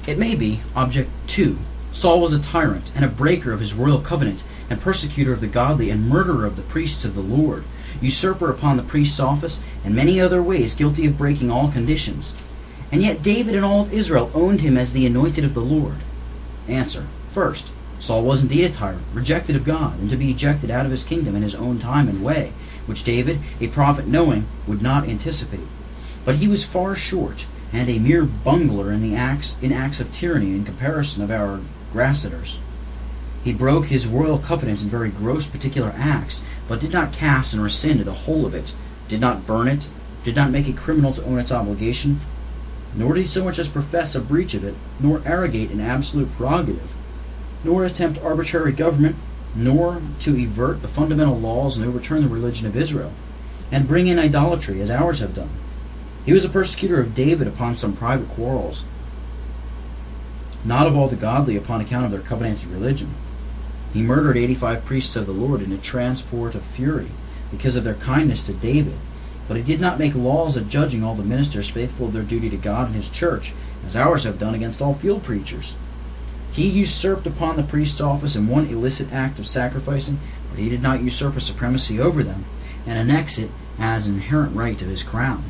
It may be, Object 2, Saul was a tyrant and a breaker of his royal covenant, and persecutor of the godly, and murderer of the priests of the Lord, usurper upon the priest's office, and many other ways guilty of breaking all conditions. And yet David and all of Israel owned him as the anointed of the Lord. Answer. First, Saul was indeed a tyrant, rejected of God, and to be ejected out of his kingdom in his own time and way, which David, a prophet knowing, would not anticipate. But he was far short, and a mere bungler in acts of tyranny in comparison of our grasseters. He broke his royal covenant in very gross particular acts, but did not cast and rescind the whole of it, did not burn it, did not make it criminal to own its obligation, nor did he so much as profess a breach of it, nor arrogate an absolute prerogative, nor attempt arbitrary government, nor to evert the fundamental laws and overturn the religion of Israel, and bring in idolatry, as ours have done. He was a persecutor of David upon some private quarrels, not of all the godly upon account of their covenanted religion. He murdered 85 priests of the Lord in a transport of fury, because of their kindness to David. But he did not make laws adjudging all the ministers faithful of their duty to God and his church, as ours have done against all field preachers. He usurped upon the priest's office in one illicit act of sacrificing, but he did not usurp a supremacy over them, and annex it as an inherent right of his crown.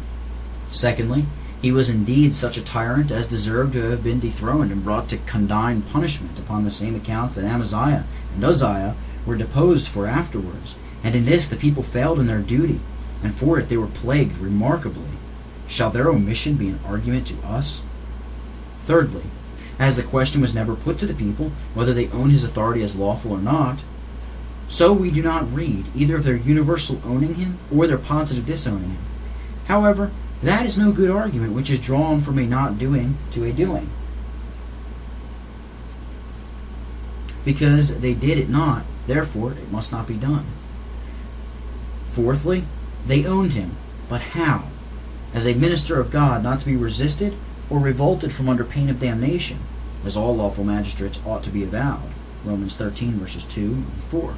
Secondly, he was indeed such a tyrant as deserved to have been dethroned and brought to condign punishment upon the same accounts that Amaziah and Uzziah were deposed for afterwards, and in this the people failed in their duty, and for it they were plagued remarkably. Shall their omission be an argument to us? Thirdly, as the question was never put to the people whether they own his authority as lawful or not, so we do not read either of their universal owning him or their positive disowning him. However, that is no good argument which is drawn from a not doing to a doing, because they did it not, therefore it must not be done. Fourthly, they owned him, but how? As a minister of God, not to be resisted or revolted from under pain of damnation, as all lawful magistrates ought to be avowed. Romans 13, verses 2 and 4.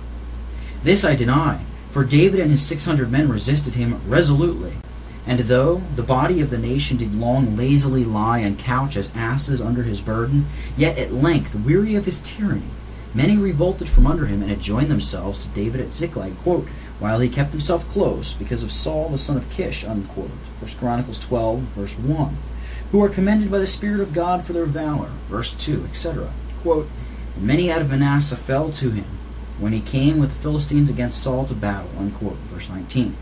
This I deny, for David and his 600 men resisted him resolutely. And though the body of the nation did long lazily lie and couch as asses under his burden, yet at length, weary of his tyranny, many revolted from under him and had joined themselves to David at Ziklag, quote, while he kept himself close because of Saul the son of Kish, unquote. 1 Chronicles 12, verse 1. Who are commended by the Spirit of God for their valor, verse 2, etc. Quote, and many out of Manasseh fell to him when he came with the Philistines against Saul to battle, unquote. Verse 19.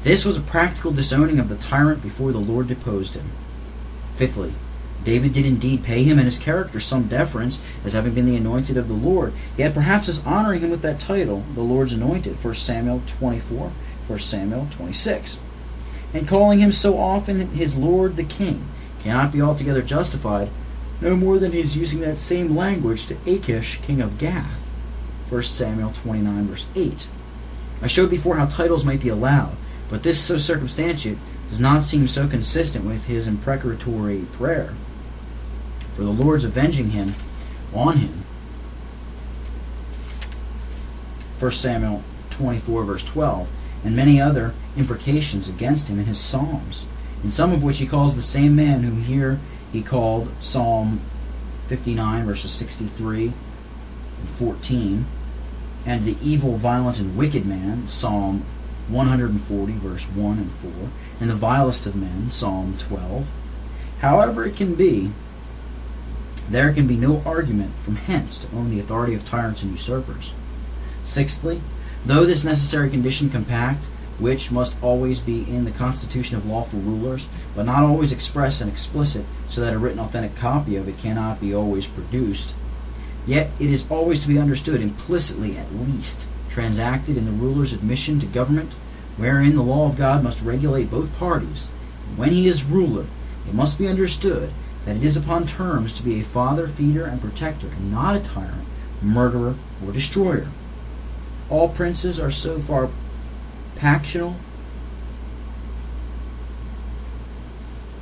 This was a practical disowning of the tyrant before the Lord deposed him. Fifthly, David did indeed pay him and his character some deference, as having been the anointed of the Lord, yet perhaps as honoring him with that title, the Lord's anointed, 1 Samuel 24, 1 Samuel 26. And calling him so often his Lord the King cannot be altogether justified, no more than his using that same language to Achish, king of Gath, 1 Samuel 29, verse 8. I showed before how titles might be allowed, but this so circumstantiate does not seem so consistent with his imprecatory prayer. For the Lord's avenging him on him, 1 Samuel 24, verse 12, and many other imprecations against him in his psalms, in some of which he calls the same man whom here he called Psalm 59, verses 63 and 14, and the evil, violent, and wicked man, Psalm 140, verse 1 and 4, and the vilest of men, Psalm 12. However it can be, there can be no argument from hence to own the authority of tyrants and usurpers. Sixthly, though this necessary condition compact, which must always be in the constitution of lawful rulers, but not always express and explicit, so that a written authentic copy of it cannot be always produced, yet it is always to be understood implicitly at least, transacted in the ruler's admission to government, wherein the law of God must regulate both parties. And when he is ruler, it must be understood that it is upon terms to be a father, feeder, and protector, and not a tyrant, murderer, or destroyer. All princes are so far pactional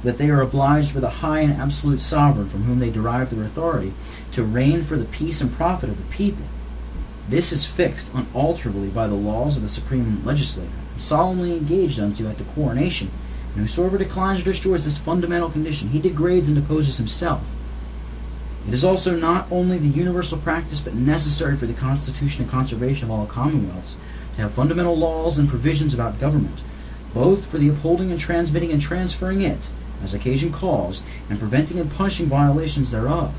that they are obliged by the high and absolute sovereign from whom they derive their authority to reign for the peace and profit of the people. This is fixed unalterably by the laws of the supreme legislator, and solemnly engaged unto at the coronation, and whosoever declines or destroys this fundamental condition, he degrades and deposes himself. It is also not only the universal practice, but necessary for the constitution and conservation of all commonwealths, to have fundamental laws and provisions about government, both for the upholding and transmitting and transferring it, as occasion calls, and preventing and punishing violations thereof,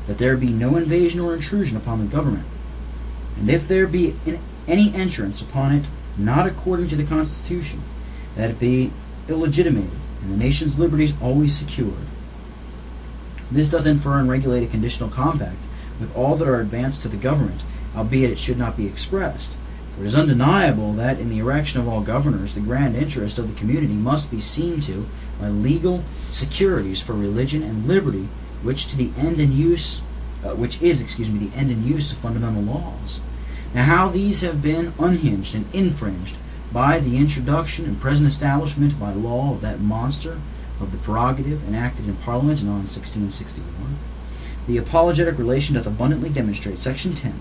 that there be no invasion or intrusion upon the government. And if there be any entrance upon it not according to the Constitution, that it be illegitimated, and the nation's liberties always secured. This doth infer and regulate a conditional compact with all that are advanced to the government, albeit it should not be expressed. For it is undeniable that in the erection of all governors, the grand interest of the community must be seen to by legal securities for religion and liberty, which is the end and use of fundamental laws. Now, how these have been unhinged and infringed by the introduction and present establishment by law of that monster of the prerogative enacted in Parliament in 1661, the apologetic relation doth abundantly demonstrate. Section 10,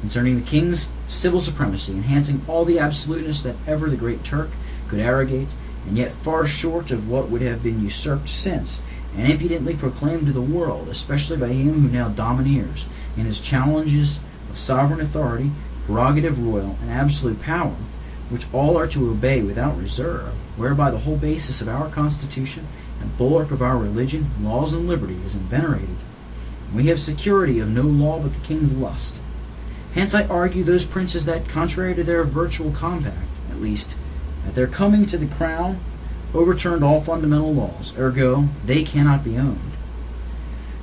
concerning the king's civil supremacy, enhancing all the absoluteness that ever the great Turk could arrogate, and yet far short of what would have been usurped since, and impudently proclaimed to the world, especially by him who now domineers in his challenges of sovereign authority, prerogative royal, and absolute power, which all are to obey without reserve, whereby the whole basis of our Constitution and bulwark of our religion, laws, and liberty is venerated. We have security of no law but the king's lust. Hence I argue those princes that, contrary to their virtual compact, at least, at their coming to the crown, overturned all fundamental laws, ergo, they cannot be owned.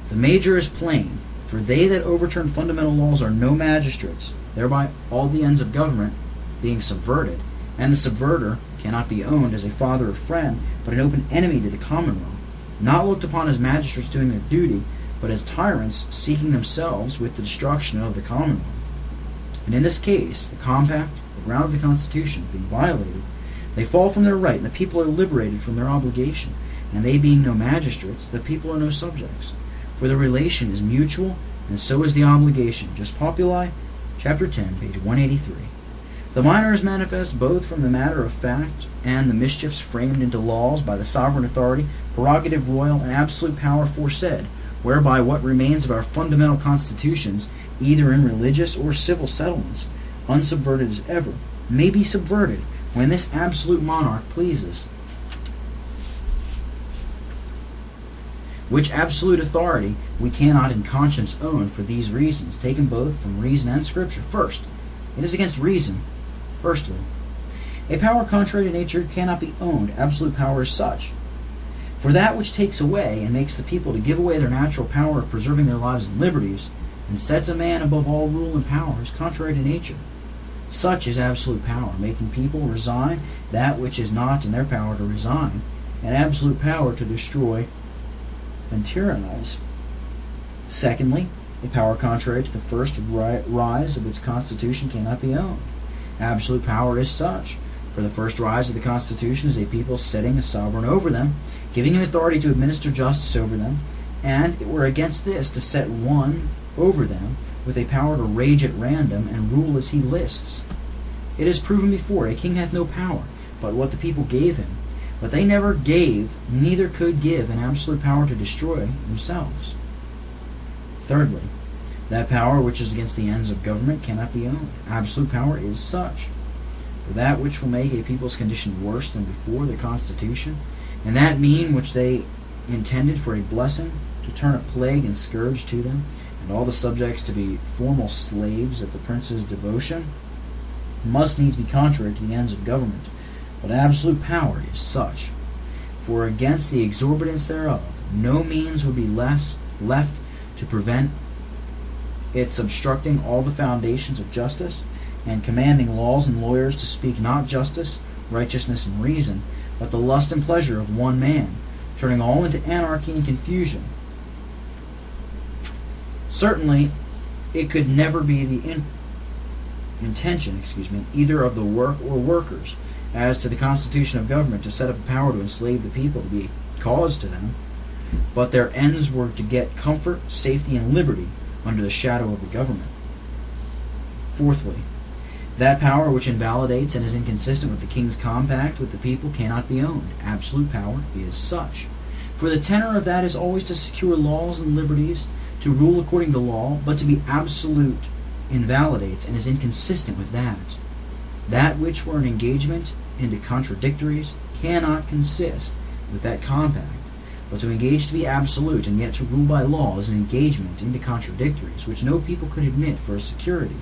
The major is plain, for they that overturn fundamental laws are no magistrates, thereby all the ends of government being subverted, and the subverter cannot be owned as a father or friend, but an open enemy to the commonwealth, not looked upon as magistrates doing their duty, but as tyrants seeking themselves with the destruction of the commonwealth. And in this case, the compact, the ground of the Constitution, being violated, they fall from their right, and the people are liberated from their obligation, and they being no magistrates, the people are no subjects. For the relation is mutual, and so is the obligation. Just Populi, chapter 10, page 183. The minor is manifest both from the matter of fact and the mischiefs framed into laws by the sovereign authority, prerogative royal, and absolute power foresaid, whereby what remains of our fundamental constitutions, either in religious or civil settlements, unsubverted as ever, may be subverted when this absolute monarch pleases. Which absolute authority we cannot in conscience own for these reasons, taken both from reason and Scripture. First, it is against reason. Firstly, a power contrary to nature cannot be owned. Absolute power is such. For that which takes away and makes the people to give away their natural power of preserving their lives and liberties, and sets a man above all rule and power, is contrary to nature. Such is absolute power, making people resign that which is not in their power to resign, and absolute power to destroy and tyrannize. Secondly, a power contrary to the first rise of its constitution cannot be owned. Absolute power is such. For the first rise of the Constitution is a people setting a sovereign over them, giving him authority to administer justice over them, and it were against this to set one over them with a power to rage at random and rule as he lists. It is proven before, a king hath no power but what the people gave him, but they never gave, neither could give, an absolute power to destroy themselves. Thirdly, that power which is against the ends of government cannot be owned. Absolute power is such. For that which will make a people's condition worse than before the Constitution, and that mean which they intended for a blessing, to turn a plague and scourge to them, and all the subjects to be formal slaves of the prince's devotion, must needs be contrary to the ends of government. But absolute power is such. For against the exorbitance thereof, no means would be left to prevent its obstructing all the foundations of justice, and commanding laws and lawyers to speak not justice, righteousness, and reason, but the lust and pleasure of one man, turning all into anarchy and confusion. Certainly, it could never be the intention, either of the work or workers, as to the constitution of government, to set up a power to enslave the people, to be a cause to them, but their ends were to get comfort, safety, and liberty under the shadow of the government. Fourthly, that power which invalidates and is inconsistent with the king's compact with the people cannot be owned. Absolute power is such. For the tenor of that is always to secure laws and liberties, to to rule according to law, but to be absolute invalidates and is inconsistent with that. That which were an engagement into contradictories cannot consist with that compact, but to engage to be absolute and yet to rule by law is an engagement into contradictories which no people could admit for a security,